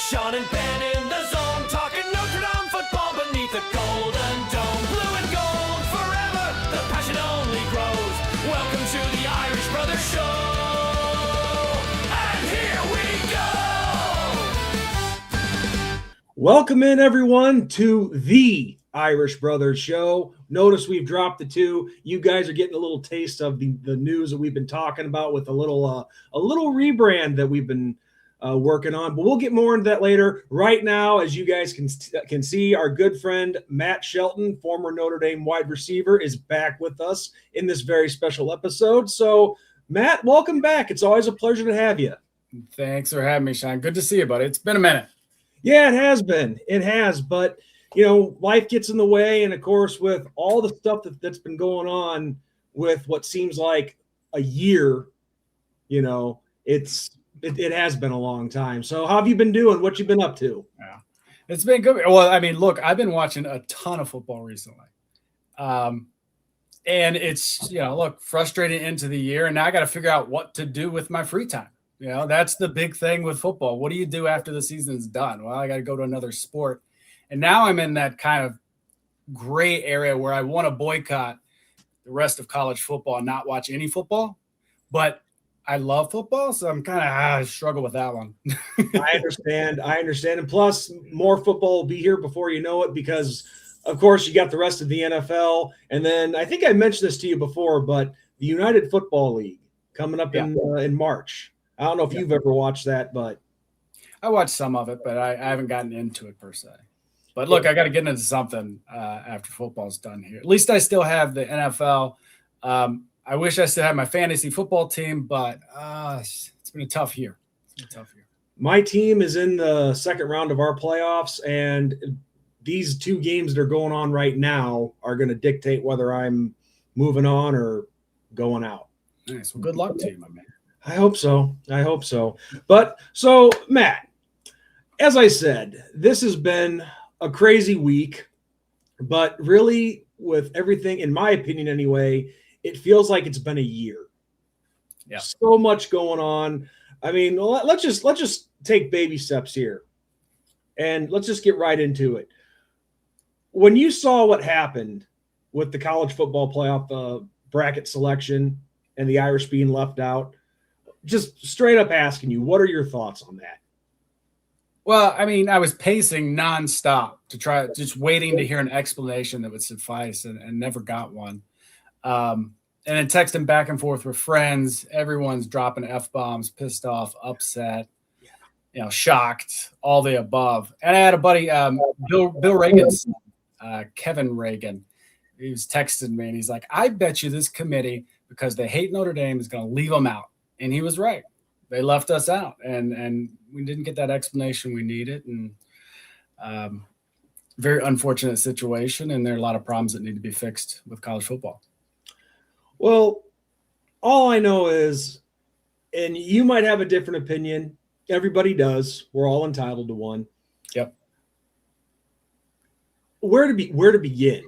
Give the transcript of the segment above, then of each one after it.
Sean and Ben in the zone, talking Notre Dame football beneath the golden dome. Blue and gold forever, the passion only grows. Welcome to the Irish Brothers Show, and here we go. Welcome in, everyone, to the Irish Brothers Show. Notice we've dropped the two. You guys are getting a little taste of the news that we've been talking about with a little rebrand that we've been working on, but we'll get more into that later. Right now, as you guys can see, our good friend Matt Shelton, former Notre Dame wide receiver, is back with us in this very special episode. So, Matt, welcome back. It's always a pleasure to have you. Thanks for having me, Sean. Good to see you, buddy. It's been a minute. Yeah, it has been. It has, but life gets in the way, and of course, with all the stuff that's been going on with what seems like a year, it has been a long time. So how have you been doing? What you been up to? Yeah, it's been good. Well, I mean, look, I've been watching a ton of football recently. And it's, frustrating into the year. And now I got to figure out what to do with my free time. That's the big thing with football. What do you do after the season's done? Well, I got to go to another sport. And now I'm in that kind of gray area where I want to boycott the rest of college football and not watch any football. But I love football, so I'm kind of I struggle with that one. I understand. And plus, more football will be here before you know it because, of course, you got the rest of the NFL. And then I think I mentioned this to you before, but the United Football League coming up in March. I don't know if you've ever watched that, but I watched some of it, but I haven't gotten into it per se. But look, I got to get into something after football's done here. At least I still have the NFL. I wish I still had my fantasy football team, but it's been a tough year. My team is in the second round of our playoffs, and these two games that are going on right now are going to dictate whether I'm moving on or going out. Nice. Well, good luck to you, my man. I hope so. But so, Matt, as I said, this has been a crazy week, but really with everything, in my opinion anyway, it feels like it's been a year. Yeah. So much going on. I mean, let's just take baby steps here. And let's just get right into it. When you saw what happened with the college football playoff bracket selection and the Irish being left out, just straight up asking you, what are your thoughts on that? Well, I mean, I was pacing nonstop just waiting to hear an explanation that would suffice and never got one. And then texting back and forth with friends. Everyone's dropping F-bombs, pissed off, upset, shocked, all the above. And I had a buddy, Bill Reagan's Kevin Reagan. He was texting me, and he's like, I bet you this committee, because they hate Notre Dame, is going to leave them out. And he was right. They left us out, and we didn't get that explanation we needed. And very unfortunate situation, and there are a lot of problems that need to be fixed with college football. Well, all I know is, and you might have a different opinion. Everybody does. We're all entitled to one. Yep. Where to begin?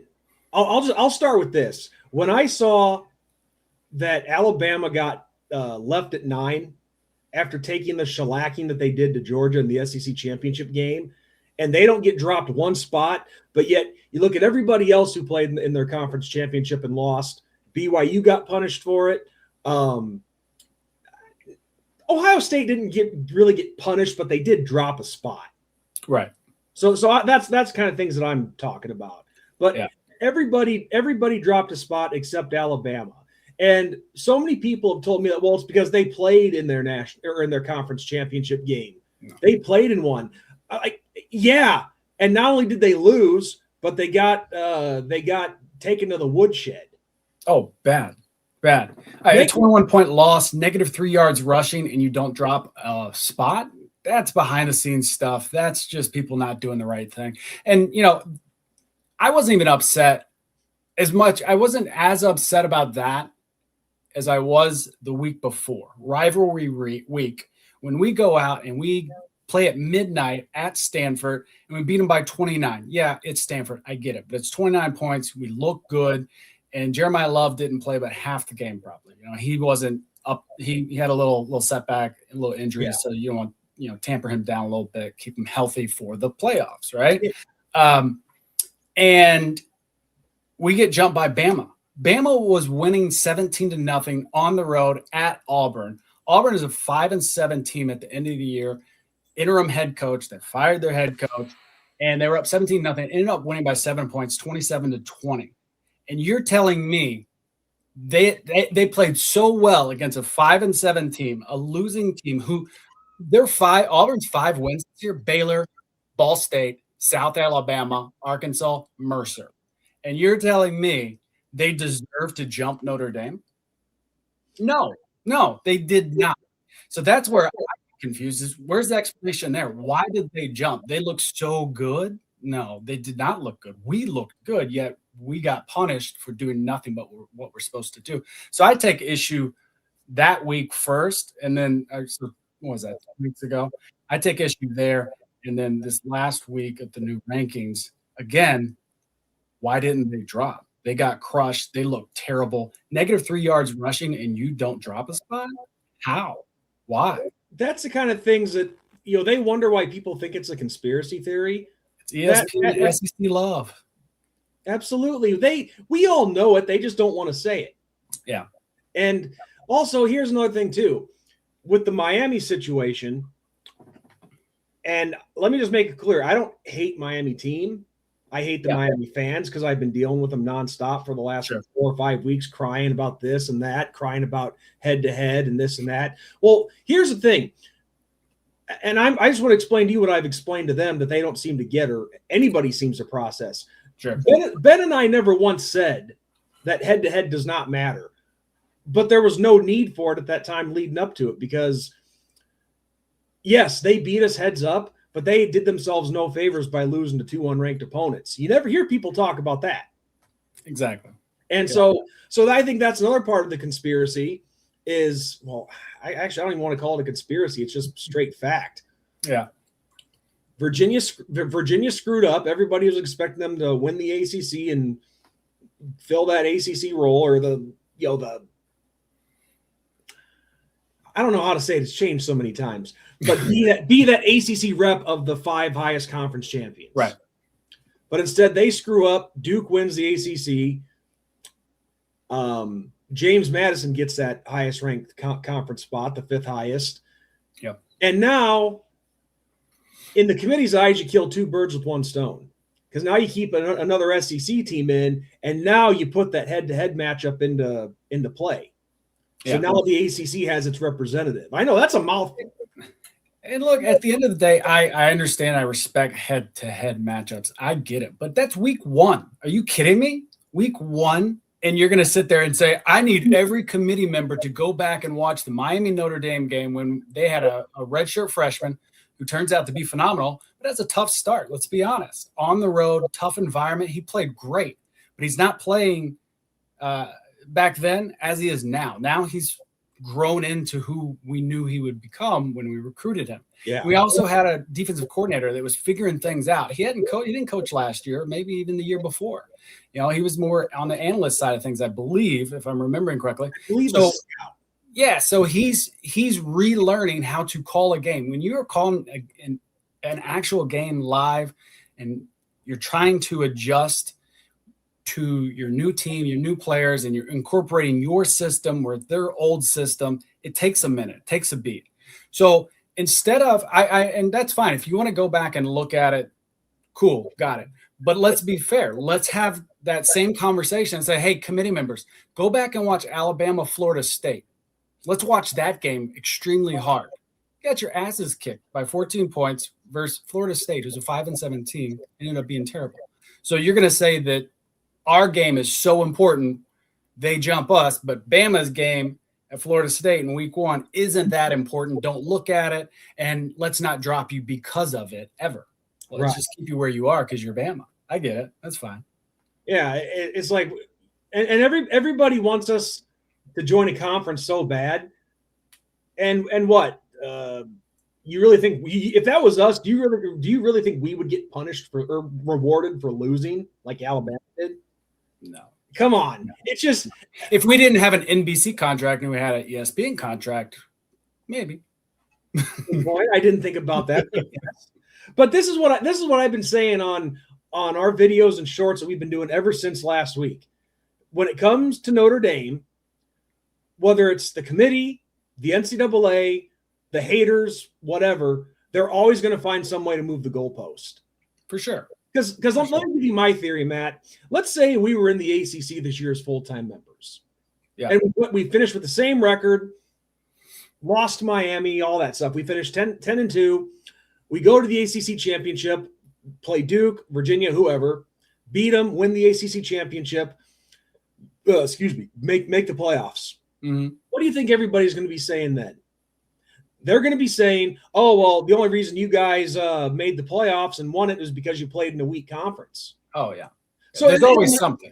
I'll start with this. When I saw that Alabama got left at 9 after taking the shellacking that they did to Georgia in the SEC championship game, and they don't get dropped one spot, but yet you look at everybody else who played in their conference championship and lost. BYU got punished for it. Ohio State didn't really get punished, but they did drop a spot. Right. So that's kind of things that I'm talking about. But yeah. Everybody dropped a spot except Alabama. And so many people have told me that, well, it's because they played in their national or in their conference championship game. No. They played in one. Yeah. And not only did they lose, but they got taken to the woodshed. Oh, bad. A 21-point loss, -3 yards rushing, and you don't drop a spot. That's behind the scenes stuff. That's just people not doing the right thing. And, I wasn't even upset as much. I wasn't as upset about that as I was the week before. Rivalry week, when we go out and we play at midnight at Stanford and we beat them by 29. Yeah, it's Stanford. I get it. But it's 29 points. We look good. And Jeremiah Love didn't play but half the game probably. He wasn't up. He had a little setback, a little injury. Yeah. So you don't want tamper him down a little bit, keep him healthy for the playoffs, right? And we get jumped by Bama. Bama was winning 17-0 on the road at Auburn. Auburn is a 5-7 team at the end of the year. Interim head coach that fired their head coach, and they were up 17-0. Ended up winning by 7 points, 27-20. And you're telling me they played so well against a 5-7 team, a losing team who Auburn's 5 wins this year: Baylor, Ball State, South Alabama, Arkansas, Mercer. And you're telling me they deserve to jump Notre Dame? No, they did not. So that's where I'm confused. Is where's the explanation there? Why did they jump? They look so good. No, they did not look good. We looked good, yet we got punished for doing nothing but what we're supposed to do. So I take issue that week first, and then what was that, 2 weeks ago? I take issue there, and then this last week of the new rankings, again, why didn't they drop? They got crushed. They looked terrible. -3 yards rushing, and you don't drop a spot? How? Why? That's the kind of things that, they wonder why people think it's a conspiracy theory. It's ESPN, SEC love. Absolutely. We all know it. They just don't want to say it. Yeah. And also, here's another thing, too. With the Miami situation, and let me just make it clear, I don't hate Miami team. I hate the Miami fans because I've been dealing with them nonstop for the last 4 or 5 weeks, crying about this and that, crying about head-to-head and this and that. Well, here's the thing. And I just want to explain to you what I've explained to them that they don't seem to get, or anybody seems to process. Sure. Ben and I never once said that head-to-head does not matter. But there was no need for it at that time leading up to it because, yes, they beat us heads up, but they did themselves no favors by losing to 2 unranked opponents. You never hear people talk about that. Exactly. And so I think that's another part of the conspiracy is, well, I don't even want to call it a conspiracy. It's just straight fact. Yeah. Virginia screwed up. Everybody was expecting them to win the ACC and fill that ACC role, or the I don't know how to say it. It's changed so many times, but be that ACC rep of the 5 highest conference champions. Right. But instead they screw up. Duke wins the ACC. James Madison gets that highest ranked conference spot, the 5th highest. Yep. And now in the committee's eyes, you kill 2 birds with 1 stone, because now you keep another SEC team in, and now you put that head-to-head matchup into play. So now the ACC has its representative. I know that's a mouthful. And look, at the end of the day, I understand, I respect head-to-head matchups. I get it. But that's week 1. Are you kidding me? Week 1, and you're going to sit there and say, I need every committee member to go back and watch the Miami Notre Dame game when they had a redshirt freshman who turns out to be phenomenal, but that's a tough start. Let's be honest. On the road, tough environment. He played great, but he's not playing back then as he is now. Now he's grown into who we knew he would become when we recruited him. Yeah. We also had a defensive coordinator that was figuring things out. He didn't coach last year, maybe even the year before. He was more on the analyst side of things, I believe, if I'm remembering correctly. So he's relearning how to call a game. When you're calling an actual game live and you're trying to adjust to your new team, your new players, and you're incorporating your system with their old system, it takes a minute, it takes a beat. So instead of and that's fine. If you want to go back and look at it, cool, got it. But let's be fair. Let's have that same conversation and say, hey, committee members, go back and watch Alabama, Florida State. Let's watch that game extremely hard. You got your asses kicked by 14 points versus Florida State, who's a 5-7 team, ended up being terrible. So you're going to say that our game is so important, they jump us, but Bama's game at Florida State in week 1 isn't that important. Don't look at it, and let's not drop you because of it ever. Let's just keep you where you are because you're Bama. I get it. That's fine. Yeah, it's like, and everybody wants us to join a conference so bad. And what? You really think if that was us, do you really think we would get punished for or rewarded for losing like Alabama did? No. Come on. It's just, if we didn't have an NBC contract and we had an ESPN contract, maybe. Good point. I didn't think about that. But this is what I've been saying on our videos and shorts that we've been doing ever since last week. When it comes to Notre Dame, whether it's the committee, the NCAA, the haters, whatever, they're always going to find some way to move the goalpost. For sure. Because let me give you my theory, Matt. Let's say we were in the ACC this year as full-time members. Yeah. And we finished with the same record, lost to Miami, all that stuff. We finished 10-2. We go to the ACC championship, play Duke, Virginia, whoever, beat them, win the ACC championship. Make the playoffs. Mm-hmm. What do you think everybody's going to be saying then? They're going to be saying, oh, well, the only reason you guys made the playoffs and won it is because you played in a weak conference. Oh, yeah. So there's always something.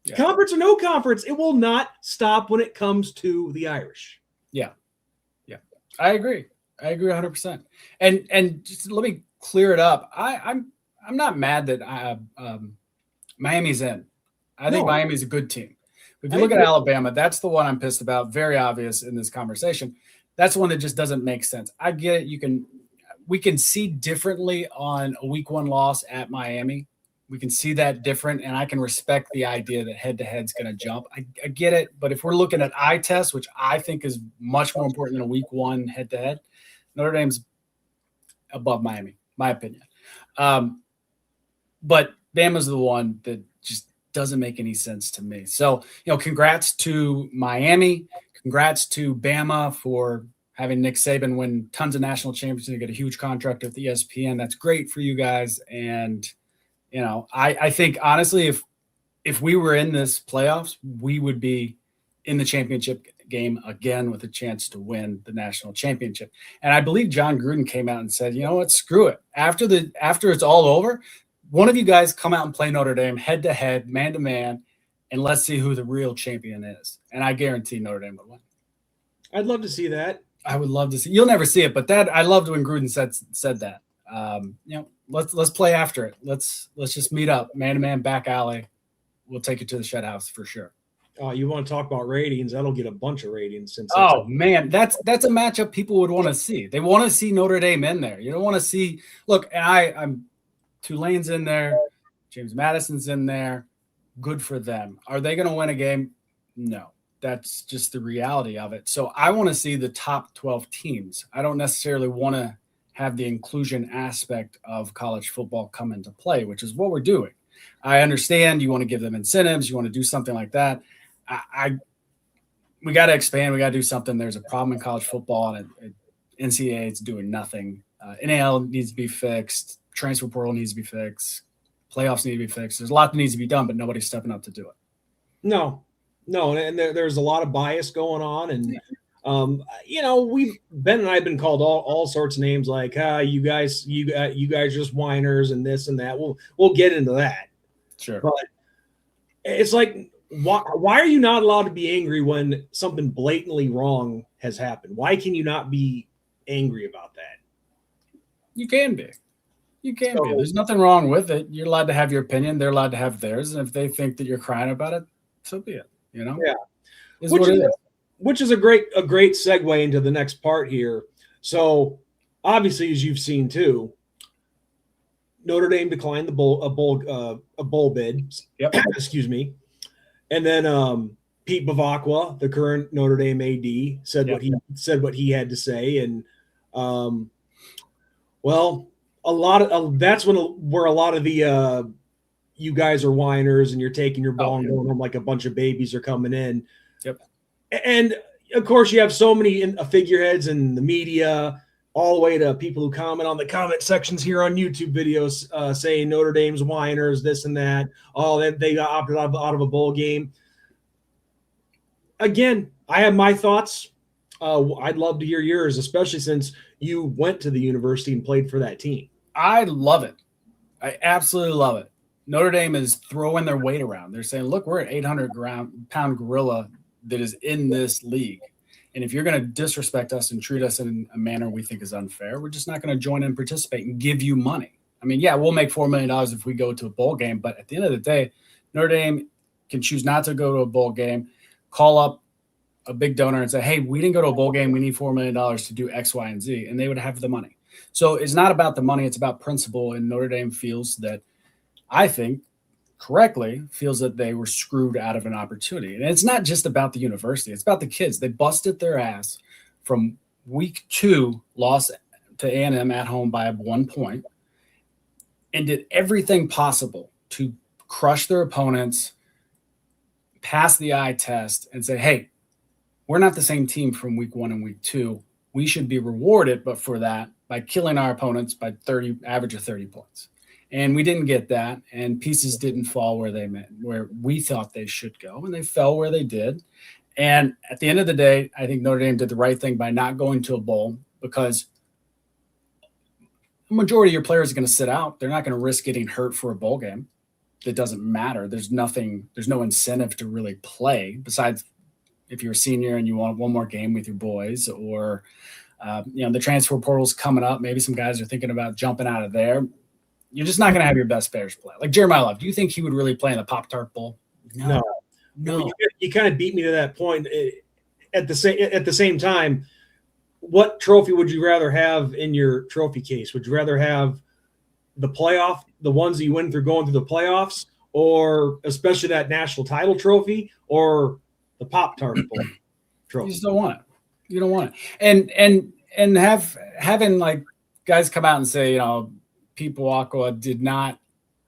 Yeah. Conference or no conference, it will not stop when it comes to the Irish. Yeah. Yeah. I agree 100%. And just let me clear it up. I'm not mad that Miami's in. I think Miami's a good team. If you look at Alabama, that's the one I'm pissed about. Very obvious in this conversation. That's one that just doesn't make sense. I get it. We can see differently on a week 1 loss at Miami. We can see that different, and I can respect the idea that head-to-head's going to jump. I get it, but if we're looking at eye test, which I think is much more important than a week 1 head-to-head, Notre Dame's above Miami, my opinion. But Bama's the one that just doesn't make any sense to me. So, congrats to Miami. Congrats to Bama for having Nick Saban win tons of national championships and get a huge contract with ESPN. That's great for you guys. And, I think, honestly, if we were in this playoffs, we would be in the championship game again with a chance to win the national championship. And I believe John Gruden came out and said, you know what, screw it. After it's all over, one of you guys come out and play Notre Dame head-to-head, man-to-man, and let's see who the real champion is. And I guarantee Notre Dame would win. I'd love to see that. I would love to see. You'll never see it, but that I loved when Gruden said that. Let's play after it. Let's just meet up, man-to-man, back alley. We'll take it to the shed house for sure. Oh, you want to talk about ratings? That'll get a bunch of ratings. Man, that's a matchup people would want to see. They want to see Notre Dame in there. You don't want to see. Look, and I'm Tulane's in there, James Madison's in there. Good for them. Are they going to win a game? No. That's just the reality of it. So I want to see the top 12 teams. I don't necessarily want to have the inclusion aspect of college football come into play, which is what we're doing. I understand you want to give them incentives. You want to do something like that. We got to expand. We got to do something. There's a problem in college football, and NCAA is doing nothing. NAL needs to be fixed. Transfer portal needs to be fixed. Playoffs need to be fixed. There's a lot that needs to be done, but nobody's stepping up to do it. No, and there's a lot of bias going on, and Ben and I have been called all sorts of names, like you guys just whiners and this and that. We'll get into that. Sure, but it's like, why are you not allowed to be angry when something blatantly wrong has happened? Why can you not be angry about that? You can be. You can be. There's nothing wrong with it. You're allowed to have your opinion. They're allowed to have theirs. And if they think that you're crying about it, so be it. Yeah. Which is a great segue into the next part here. So obviously, as you've seen too, Notre Dame declined a bowl bid. Yep. Excuse me. And then Pete Bevacqua, the current Notre Dame AD, said what he had to say, and that's where a lot of the you guys are whiners and you're taking your ball and going home like a bunch of babies are coming in. Yep. And of course, you have so many figureheads in the media, all the way to people who comment on the comment sections here on YouTube videos saying Notre Dame's whiners, this and that. Oh, they got opted out of a bowl game. Again, I have my thoughts. I'd love to hear yours, especially since you went to the university and played for that team. I love it. I absolutely love it. Notre Dame is throwing their weight around. They're saying, look, we're an 800-pound gorilla that is in this league. And if you're going to disrespect us and treat us in a manner we think is unfair, we're just not going to join in and participate and give you money. I mean, yeah, we'll make $4 million if we go to a bowl game, but at the end of the day, Notre Dame can choose not to go to a bowl game, call up a big donor and say, hey, we didn't go to a bowl game. We need $4 million to do X, Y, and Z. And they would have the money. So it's not about the money. It's about principle. And Notre Dame feels that, I think, correctly, feels that they were screwed out of an opportunity. And it's not just about the university. It's about the kids. They busted their ass from week 2, lost to A&M at home by 1 point, and did everything possible to crush their opponents, pass the eye test, and say, hey, we're not the same team from week 1 and week 2. We should be rewarded, but for that, by killing our opponents by average of 30 points. And we didn't get that, and pieces didn't fall where we thought they should go, and they fell where they did. And at the end of the day, I think Notre Dame did the right thing by not going to a bowl, because the majority of your players are going to sit out. They're not going to risk getting hurt for a bowl game. It doesn't matter. There's no incentive to really play besides if you're a senior and you want one more game with your boys, or the transfer portal's coming up. Maybe some guys are thinking about jumping out of there. You're just not going to have your best players play. Like Jeremiah Love, do you think he would really play in the Pop-Tart Bowl? No. You kind of beat me to that point. At the same time, what trophy would you rather have in your trophy case? Would you rather have the playoff, the ones that you win through going through the playoffs, or especially that national title trophy, or the Pop-Tart Bowl trophy? You just don't want it. You don't want it. And having like guys come out and say, Bevacqua did not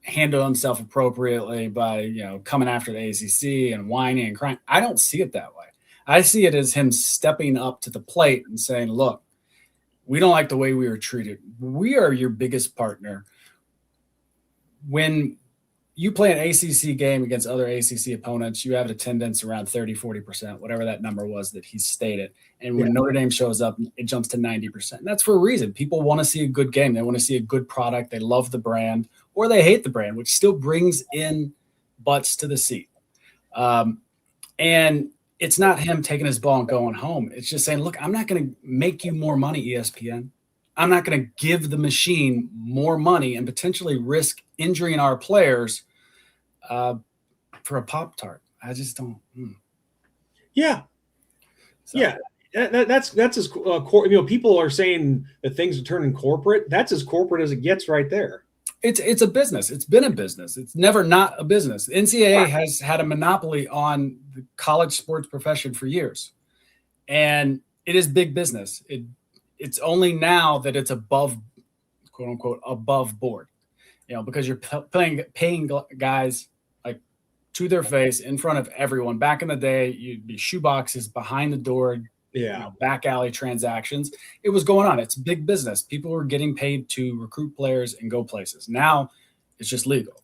handle himself appropriately by, coming after the ACC and whining and crying. I don't see it that way. I see it as him stepping up to the plate and saying, look, we don't like the way we were treated. We are your biggest partner. When you play an ACC game against other ACC opponents, you have an attendance around 30, 40%, whatever that number was that he stated. And when Notre Dame shows up, it jumps to 90%. And that's for a reason. People want to see a good game. They want to see a good product. They love the brand, or they hate the brand, which still brings in butts to the seat. And it's not him taking his ball and going home. It's just saying, look, I'm not going to make you more money, ESPN. I'm not going to give the machine more money and potentially risk injuring our players for a Pop-Tart. I just don't. Yeah. So. Yeah. That's as people are saying that things are turning corporate. That's as corporate as it gets right there. It's a business. It's been a business. It's never not a business. NCAA has had a monopoly on the college sports profession for years, and it is big business. It's only now that it's above, quote unquote, above board, because you're paying guys like to their face in front of everyone. Back in the day, you'd be shoeboxes behind the door. Back alley transactions. It was going on. It's big business. People were getting paid to recruit players and go places. Now it's just legal.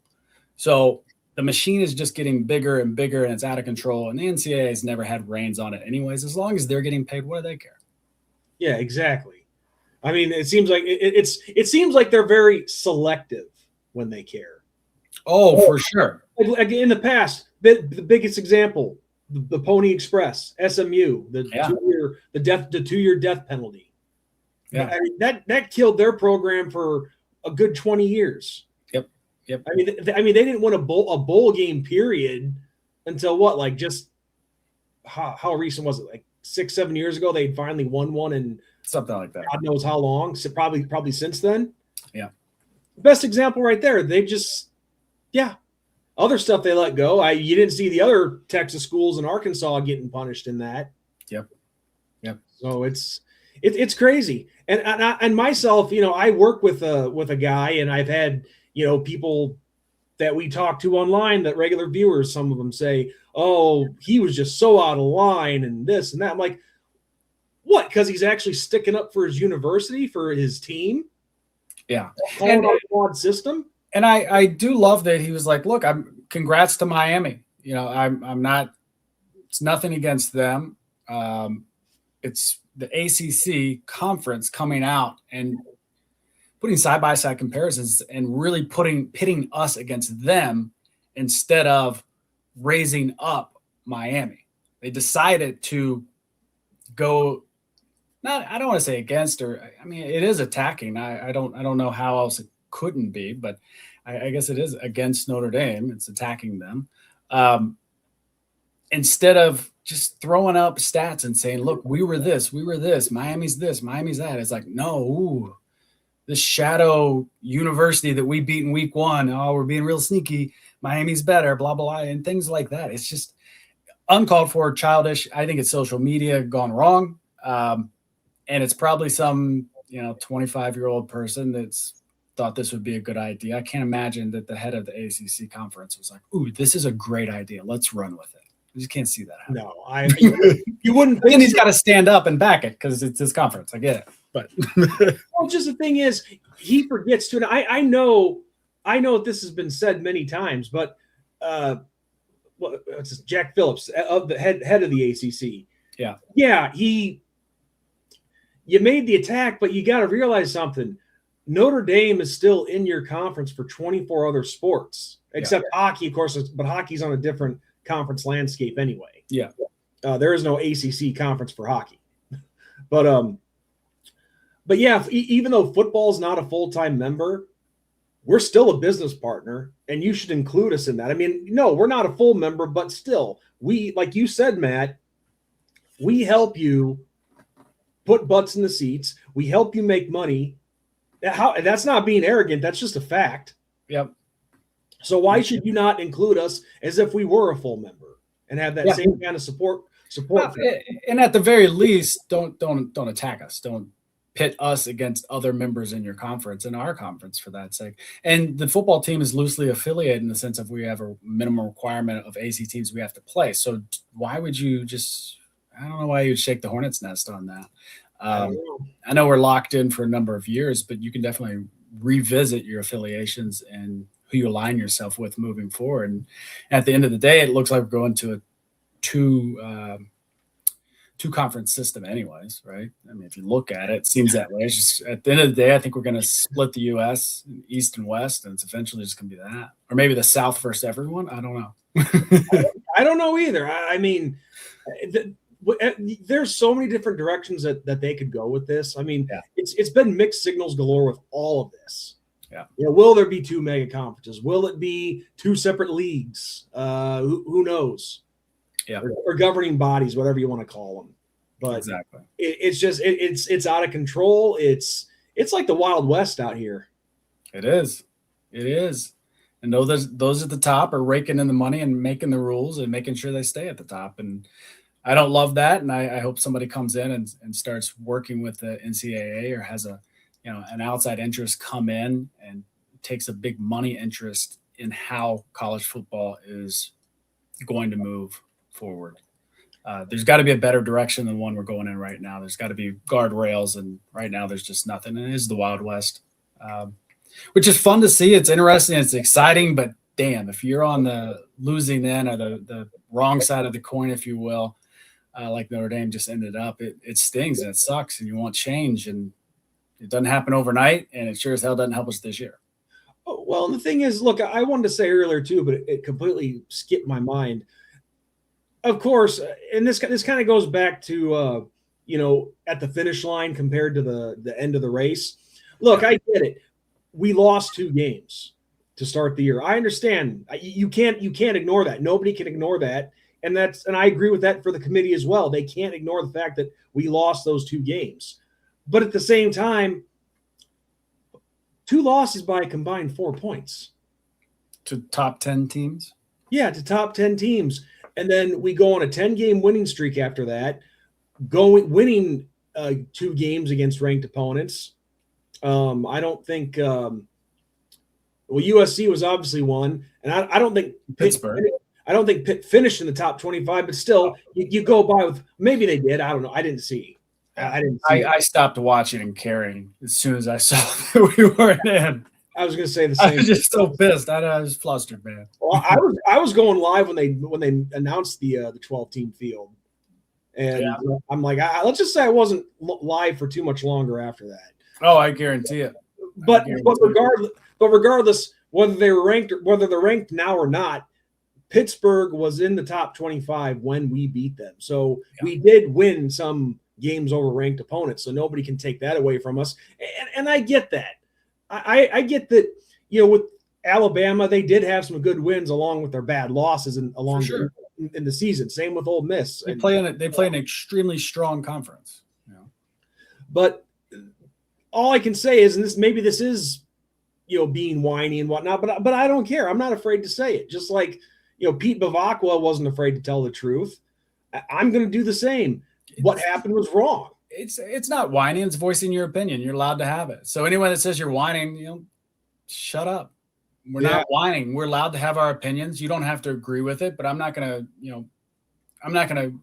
So the machine is just getting bigger and bigger, and it's out of control. And the NCAA has never had reins on it anyways. As long as they're getting paid, what do they care? Yeah, exactly. I mean, it seems like it seems like they're very selective when they care. Oh, for sure. Like in the past, the biggest example, the Pony Express, SMU, the 2-year death penalty. Yeah, I mean, that killed their program for a good 20 years. Yep. I mean, they didn't win a bowl game period until what? Like just how recent was it? Like 6-7 years ago, they finally won one, and something like that. God knows how long. So probably since then. Yeah. Best example right there. They just other stuff they let go. You didn't see the other Texas schools in Arkansas getting punished in that. Yep. So it's crazy. And myself, I work with a guy, and I've had people that we talk to online, that regular viewers, some of them say, "Oh, he was just so out of line and this and that." I'm like, what? Because he's actually sticking up for his university, for his team. Yeah. And our flawed system. And I do love that he was like, look, congrats to Miami. I'm not, it's nothing against them. It's the ACC conference coming out and putting side-by-side comparisons and really pitting us against them instead of raising up Miami. They decided to go, I don't want to say against, or I mean, it is attacking. I don't know how else it couldn't be, but I guess it is against Notre Dame. It's attacking them. Instead of just throwing up stats and saying, look, we were this, Miami's this, Miami's that. It's like, no, this shadow university that we beat in week 1. Oh, we're being real sneaky. Miami's better, blah, blah, and things like that. It's just uncalled for, childish. I think it's social media gone wrong. And it's probably some, 25-year-old person that's thought this would be a good idea. I can't imagine that the head of the ACC conference was like, ooh, this is a great idea. Let's run with it. I just can't see that happen. No, you wouldn't think. And he's got to stand up and back it because it's his conference. I get it. But well, just the thing is, he forgets to. And I know this has been said many times, but it's Jack Phillips of the head of the ACC. Yeah, you made the attack, but you got to realize something. Notre Dame is still in your conference for 24 other sports, except hockey, of course, but hockey's on a different conference landscape anyway. Yeah. There is no ACC conference for hockey. But yeah, even though football is not a full-time member, we're still a business partner, and you should include us in that. I mean, no, we're not a full member, but still, we, like you said, Matt, we help you put butts in the seats. We help you make money. That's not being arrogant. That's just a fact. Yep. So why should you not include us as if we were a full member and have that same kind of support? And at the very least, don't attack us. Don't pit us against other members in your conference, in our conference, for that sake. And the football team is loosely affiliated in the sense of we have a minimum requirement of AC teams we have to play. So why would you just? I don't know why you'd shake the hornet's nest on that. I know we're locked in for a number of years, but you can definitely revisit your affiliations and who you align yourself with moving forward. And at the end of the day, it looks like we're going to a two conference system anyways, right? I mean, if you look at it, it seems that way. It's just at the end of the day, I think we're going to split the U.S. East and West, and it's eventually just going to be that. Or maybe the South versus everyone. I don't know. I don't know either. I mean, there's so many different directions that they could go with this. I mean, it's been mixed signals galore with all of this. Yeah. Will there be 2 mega conferences? Will it be 2 separate leagues? Who knows? Yeah. Or governing bodies, whatever you want to call them. But exactly. It's just it's out of control. It's like the Wild West out here. It is. And those at the top are raking in the money and making the rules and making sure they stay at the top. And I don't love that. And I hope somebody comes in and starts working with the NCAA or has an outside interest come in and takes a big money interest in how college football is going to move forward. There's got to be a better direction than one we're going in right now. There's got to be guardrails, and right now there's just nothing. And it is the Wild West, which is fun to see. It's interesting. It's exciting, but damn, if you're on the losing end or the wrong side of the coin, if you will, like Notre Dame just ended up, it stings and it sucks, and you want change, and it doesn't happen overnight, and it sure as hell doesn't help us this year. Oh, well, the thing is, look, I wanted to say earlier too, but it completely skipped my mind. Of course, and this kind of goes back to at the finish line compared to the end of the race. Look, I get it. We lost 2 games to start the year. I understand. You can't ignore that. Nobody can ignore that. And I agree with that for the committee as well. They can't ignore the fact that we lost those 2 games. But at the same time, 2 losses by a combined 4 points. To top 10 teams? Yeah, to top 10 teams. And then we go on a 10-game winning streak after that, winning 2 games against ranked opponents. I don't think USC was obviously one, and I don't think Pittsburgh. I don't think Pitt finished in the top 25, but still, you go by with maybe they did. I don't know. I didn't see. I stopped watching and caring as soon as I saw that we weren't in. I was going to say the same. I was just so pissed. I was flustered, man. Well, I was going live when they announced the 12-team field, and I'm like, let's just say I wasn't live for too much longer after that. Oh, I guarantee it. But regardless, whether they're ranked now or not, Pittsburgh was in the top 25 when we beat them. So we did win some games over ranked opponents. So nobody can take that away from us. And I get that. I get that, with Alabama, they did have some good wins along with their bad losses and along. Sure. in the season. Same with Ole Miss. They play an extremely strong conference. You know? But all I can say is, and this is, being whiny and whatnot, but I don't care. I'm not afraid to say it. Just like, Pete Bevacqua wasn't afraid to tell the truth. I'm going to do the same. What happened was wrong. It's not whining. It's voicing your opinion. You're allowed to have it. So anyone that says you're whining, shut up. We're not whining. We're allowed to have our opinions. You don't have to agree with it, but I'm not going to, I'm not going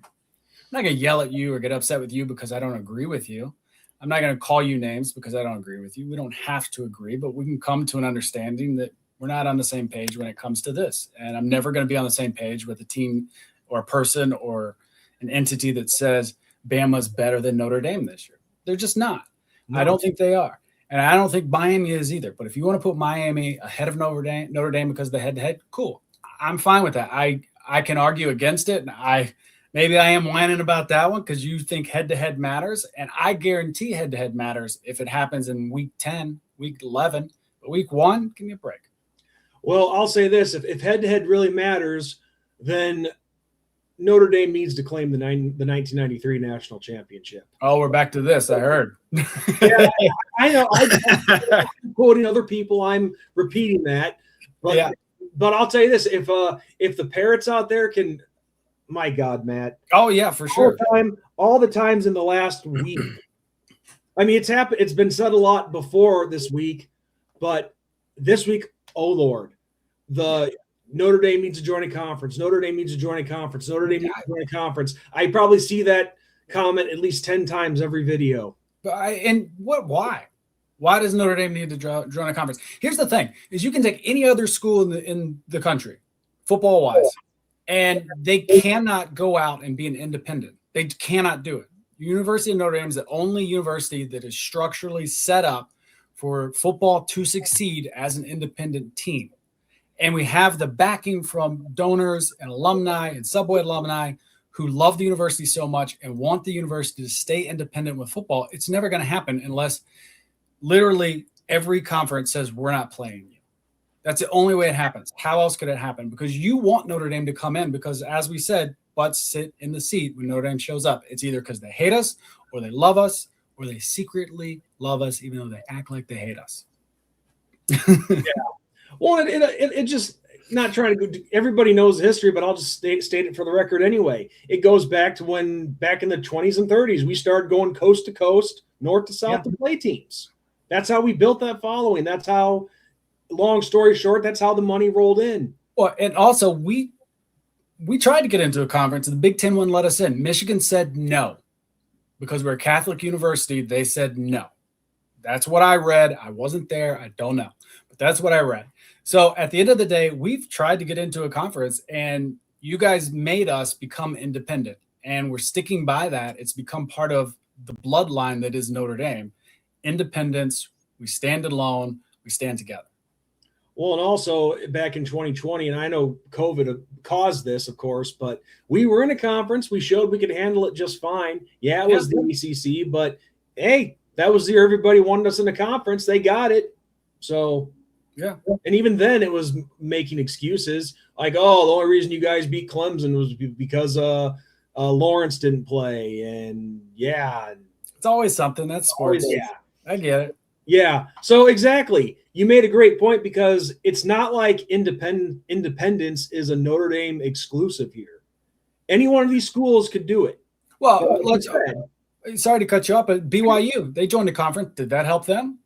to yell at you or get upset with you because I don't agree with you. I'm not going to call you names because I don't agree with you. We don't have to agree, but we can come to an understanding that we're not on the same page when it comes to this. And I'm never going to be on the same page with a team or a person or an entity that says Bama's better than Notre Dame this year. They're just not. No. I don't think they are. And I don't think Miami is either. But if you want to put Miami ahead of Notre Dame because of the head-to-head, cool. I'm fine with that. I can argue against it. And maybe I am whining about that one because you think head-to-head matters. And I guarantee head-to-head matters if it happens in week 10, week 11. But week 1, give me a break. Well, I'll say this. If head-to-head really matters, then Notre Dame needs to claim the 1993 national championship. Oh, we're back to this. I heard. Yeah, I know. I'm quoting other people. I'm repeating that. But I'll tell you this: if the Parrots out there can, my God, Matt. Oh yeah, for sure. All the times in the last week. I mean, it's happened. It's been said a lot before this week, but this week, oh Lord, the Notre Dame needs to join a conference. Notre Dame needs to join a conference. Notre Dame needs to join a conference. I probably see that comment at least 10 times every video. Why? Why does Notre Dame need to join a conference? Here's the thing, is you can take any other school in the country, football-wise, and they cannot go out and be an independent. They cannot do it. University of Notre Dame is the only university that is structurally set up for football to succeed as an independent team. And we have the backing from donors and alumni and Subway alumni who love the university so much and want the university to stay independent with football. It's never going to happen unless literally every conference says we're not playing you. That's the only way it happens. How else could it happen? Because you want Notre Dame to come in because, as we said, butts sit in the seat when Notre Dame shows up. It's either because they hate us or they love us or they secretly love us even though they act like they hate us. Yeah. Well, it just, not trying to go, everybody knows the history, but I'll just state it for the record anyway. It goes back to when, back in the 20s and 30s, we started going coast to coast, north to south to play teams. That's how we built that following. That's how, long story short, that's how the money rolled in. Well, and also we tried to get into a conference and the Big Ten wouldn't let us in. Michigan said no. Because we're a Catholic university, they said no. That's what I read. I wasn't there. I don't know. But that's what I read. So at the end of the day, we've tried to get into a conference and you guys made us become independent. And we're sticking by that. It's become part of the bloodline that is Notre Dame. Independence, we stand alone, we stand together. Well, and also back in 2020, and I know COVID caused this, of course, but we were in a conference. We showed we could handle it just fine. Yeah, it was the ACC, but hey, that was the year everybody wanted us in the conference. They got it. So, yeah. And even then it was making excuses like, oh, the only reason you guys beat Clemson was because Lawrence didn't play. And yeah. It's always something. That's sports. Yeah. I get it. Yeah. So exactly. You made a great point because it's not like independence is a Notre Dame exclusive here. Any one of these schools could do it. Well, sorry to cut you off, but BYU, they joined the conference. Did that help them?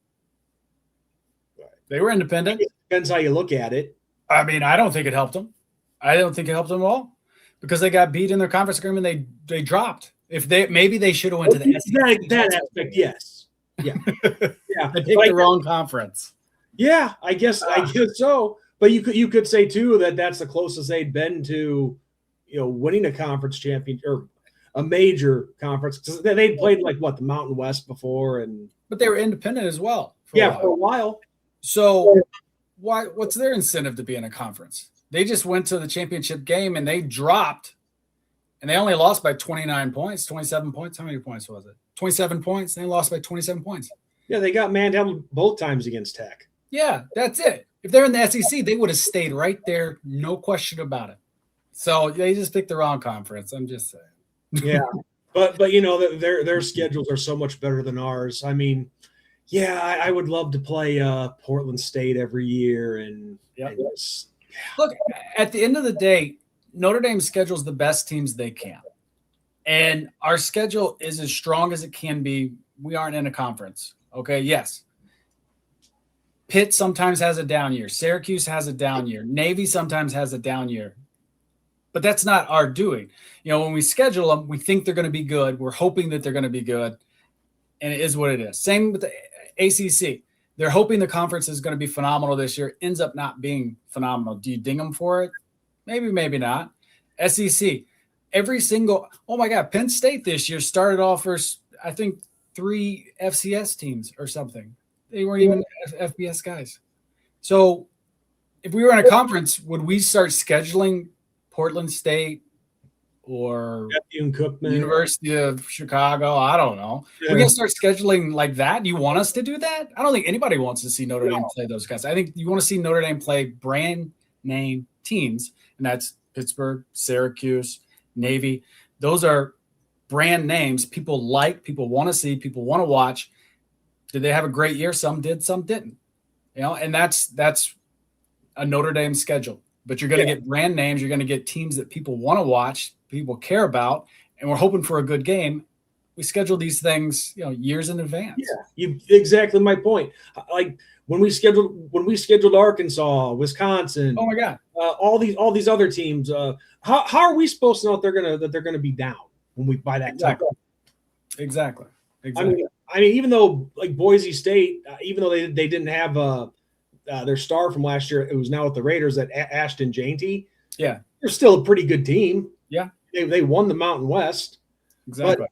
They were independent. It depends how you look at it. I mean, I don't think it helped them. I don't think it helped them at all because they got beat in their conference agreement. They dropped. Maybe they should have went to the SEC. That aspect, yes. Yeah. Yeah. They picked the wrong conference. Yeah, I guess so. But you could say too that that's the closest they'd been to, winning a conference champion or a major conference because they'd played the Mountain West before, but they were independent as well. For a while. So what's their incentive to be in a conference? They just went to the championship game and they dropped, and they only lost by 29 points, 27 points. How many points was it? 27 points. They lost by 27 points. Yeah, they got manhandled both times against Tech. Yeah, that's it. If they're in the SEC, they would have stayed right there, no question about it. So they just picked the wrong conference. I'm just saying. Yeah, but their schedules are so much better than ours. I mean, yeah, I would love to play Portland State every year, and look, at the end of the day, Notre Dame schedules the best teams they can, and our schedule is as strong as it can be. We aren't in a conference, okay? Yes. Pitt sometimes has a down year. Syracuse has a down year. Navy sometimes has a down year. But that's not our doing. When we schedule them, we think they're going to be good. We're hoping that they're going to be good. And it is what it is. Same with the ACC. They're hoping the conference is going to be phenomenal this year. Ends up not being phenomenal. Do you ding them for it? Maybe, maybe not. SEC. Oh my God, Penn State this year started off first, I think, 3 FCS teams or something. They weren't even FBS guys. So if we were in a conference, would we start scheduling Portland State or University of Chicago? I don't know. Yeah. We're going to start scheduling like that. Do you want us to do that? I don't think anybody wants to see Notre Dame play those guys. I think you want to see Notre Dame play brand name teams, and that's Pittsburgh, Syracuse, Navy. Those are brand names people like, people want to see, people want to watch. Did they have a great year? Some did, some didn't. And that's a Notre Dame schedule. But you're going to get brand names. You're going to get teams that people want to watch, people care about, and we're hoping for a good game. We schedule these things, years in advance. Yeah, exactly my point. Like when we scheduled Arkansas, Wisconsin. Oh my God, all these other teams. How are we supposed to know that they're going to be down when we buy that time? Exactly. I mean, even though like Boise State, even though they didn't have their star from last year, it was now with the Raiders, that Ashton Jainty. Yeah, they're still a pretty good team. Yeah, they won the Mountain West. Exactly.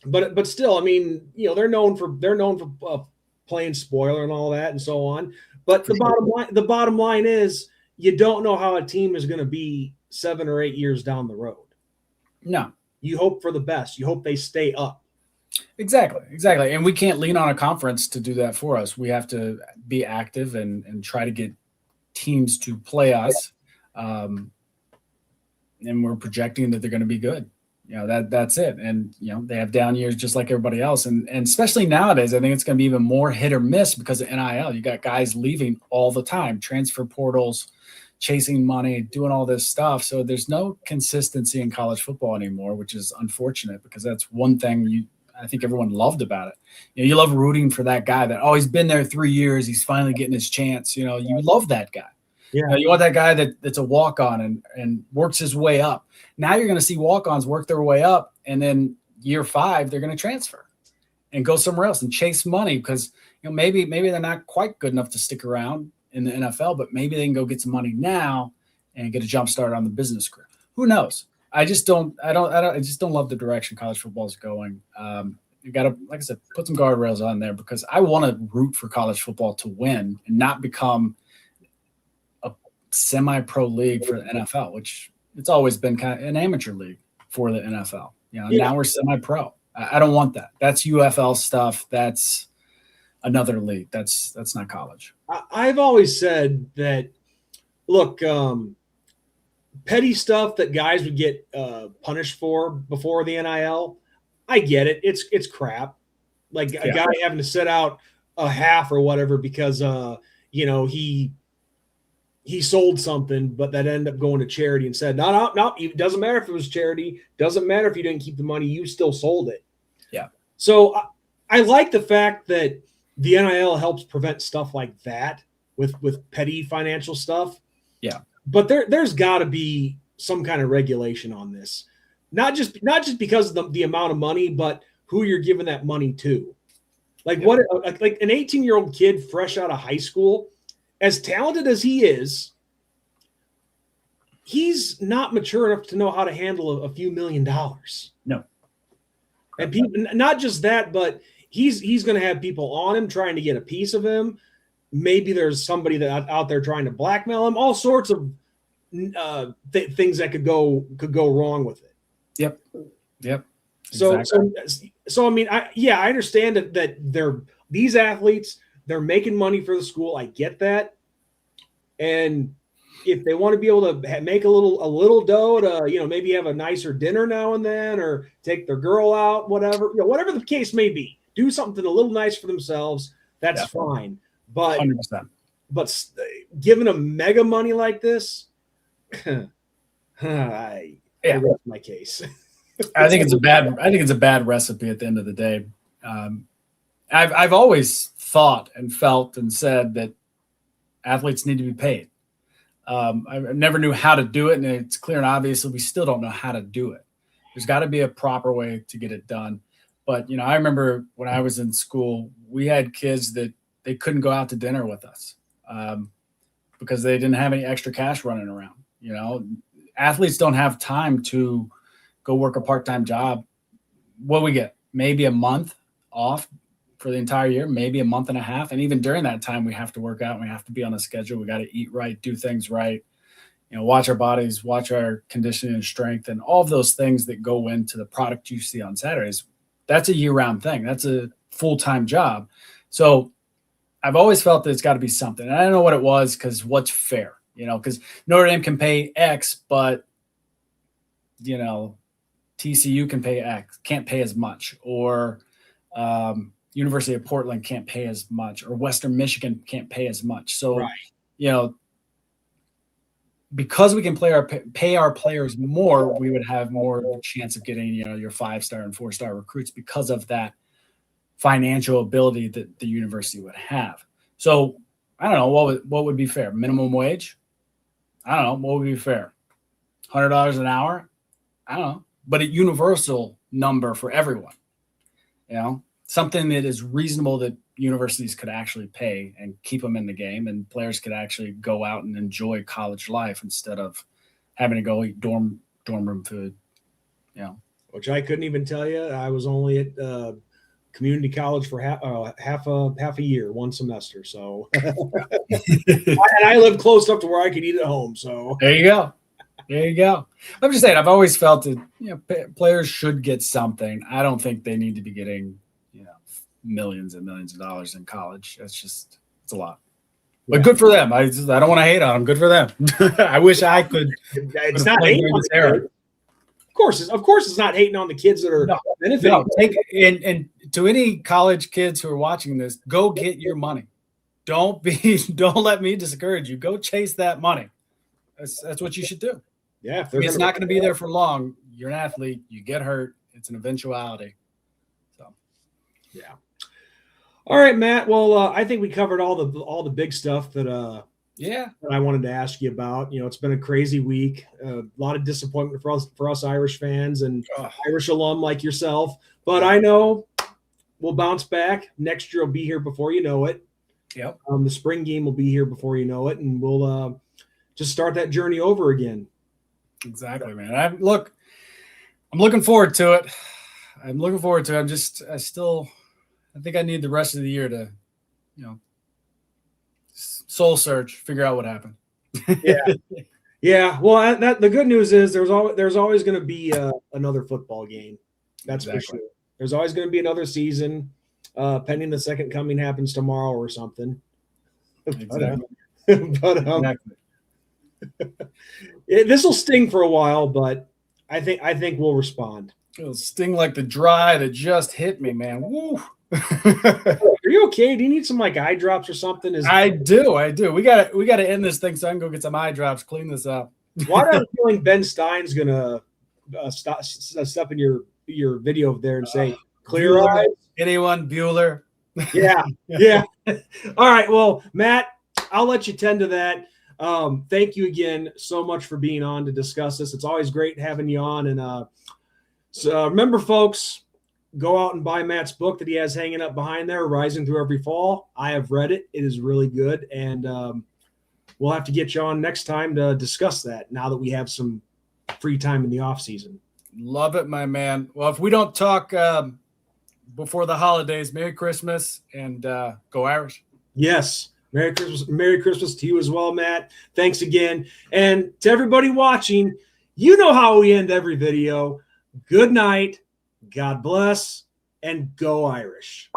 But still, I mean, they're known for playing spoiler and all that and so on. But the bottom line is you don't know how a team is going to be 7 or 8 years down the road. No, you hope for the best. You hope they stay up. Exactly. And we can't lean on a conference to do that for us. We have to be active and try to get teams to play us. And we're projecting that they're going to be good. That's it. And, they have down years just like everybody else. And especially nowadays, I think it's going to be even more hit or miss because of NIL. You got guys leaving all the time, transfer portals, chasing money, doing all this stuff. So there's no consistency in college football anymore, which is unfortunate because that's one thing I think everyone loved about it. You love rooting for that guy that, he's been there 3 years. He's finally getting his chance. You love that guy. Yeah. You want that guy that's a walk-on and works his way up. Now you're going to see walk-ons work their way up, and then year 5, they're going to transfer and go somewhere else and chase money because maybe they're not quite good enough to stick around in the NFL, but maybe they can go get some money now and get a jump start on the business career. Who knows? I just don't love the direction college football is going. You got to, like I said, put some guardrails on there because I want to root for college football to win and not become a semi-pro league for the NFL, which it's always been kind of an amateur league for the NFL. Now we're semi-pro. I don't want that. That's UFL stuff. That's another league. That's not college. I've always said that, look, petty stuff that guys would get punished for before the NIL, I get it. It's crap. Like a guy having to sit out a half or whatever because he sold something, but that ended up going to charity and said, no, it doesn't matter if it was charity. Doesn't matter if you didn't keep the money. You still sold it. Yeah. So I like the fact that the NIL helps prevent stuff like that with petty financial stuff. Yeah. But there's got to be some kind of regulation on this, not just because of the amount of money, but who you're giving that money to. Like what, like an 18-year-old kid fresh out of high school, as talented as he is, he's not mature enough to know how to handle a few $1 million. No, and people, not just that, but he's going to have people on him trying to get a piece of him. Maybe there's somebody that out there trying to blackmail him. All sorts of things that could go wrong with it. Yep. Exactly. So I mean, I understand that these athletes, they're making money for the school. I get that, and if they want to be able to make a little dough to, maybe have a nicer dinner now and then, or take their girl out, whatever, whatever the case may be, do something a little nice for themselves. That's fine. But 100%. But giving them mega money like this, my case. I think it's a bad recipe at the end of the day. I've always thought and felt and said that athletes need to be paid. I never knew how to do it, and it's clear and obvious that we still don't know how to do it. There's got to be a proper way to get it done. But, I remember when I was in school, we had kids that they couldn't go out to dinner with us because they didn't have any extra cash running around. Athletes don't have time to go work a part-time job. What we get, maybe a month off for the entire year, maybe a month and a half. And even during that time, we have to work out. We have to be on a schedule. We got to eat right, do things right, watch our bodies, watch our conditioning and strength, and all of those things that go into the product you see on Saturdays. That's a year-round thing. That's a full-time job. So I've always felt that it's got to be something. And I don't know what it was, because what's fair, because Notre Dame can pay X, but, TCU can pay X, can't pay as much, or University of Portland can't pay as much, or Western Michigan can't pay as much. So, because we can pay our players more, we would have more chance of getting, your 5-star and 4-star recruits because of that financial ability that the university would have. So I don't know what would be fair. Minimum wage? I don't know. What would be fair? $100 an hour? I don't know. But a universal number for everyone, something that is reasonable that universities could actually pay and keep them in the game, and players could actually go out and enjoy college life instead of having to go eat dorm room food, Which I couldn't even tell you. I was only at community college for half a year, one semester. So, and I lived close enough to where I could eat at home. So there you go. I'm just saying, I've always felt that players should get something. I don't think they need to be getting millions and millions of dollars in college. It's a lot. But good for them. I don't want to hate on them. Good for them. I wish I could. It's not hating on the era. Of course, it's not hating on the kids that are benefiting. And to any college kids who are watching this, go get your money. Don't let me discourage you. Go chase that money. That's what you should do. Yeah, it's not going to be there for long. You're an athlete. You get hurt. It's an eventuality. So, yeah. All right, Matt. Well, I think we covered all the big stuff that I wanted to ask you about. It's been a crazy week. A lot of disappointment for us Irish fans and Irish alum like yourself. But I know we'll bounce back. Next year will be here before you know it. Yep. The spring game will be here before you know it, and we'll just start that journey over again. Exactly, man. I'm looking forward to it. I think I need the rest of the year to, soul search, figure out what happened. Yeah. Well, the good news is there's always going to be another football game. That's for sure. There's always going to be another season, pending the second coming happens tomorrow or something. Exactly. This will sting for a while, but I think we'll respond. It'll sting like the dry that just hit me, man. Woo. Are you okay? Do you need some eye drops or something? I do. We gotta end this thing so I can go get some eye drops, clean this up. Why do I feeling Ben Stein's gonna step in your video over there and say clear Bueller, eyes? Anyone Bueller? Yeah. All right. Well, Matt, I'll let you tend to that. Thank you again so much for being on to discuss this. It's always great having you on. And so remember, folks, go out and buy Matt's book that he has hanging up behind there, Rising Through Every Fall. I have read it. It is really good. And we'll have to get you on next time to discuss that now that we have some free time in the off season. Love it, my man. Well, if we don't talk before the holidays, Merry Christmas and go Irish. Yes. Merry Christmas to you as well, Matt. Thanks again. And to everybody watching, you know how we end every video. Good night, God bless, and go Irish.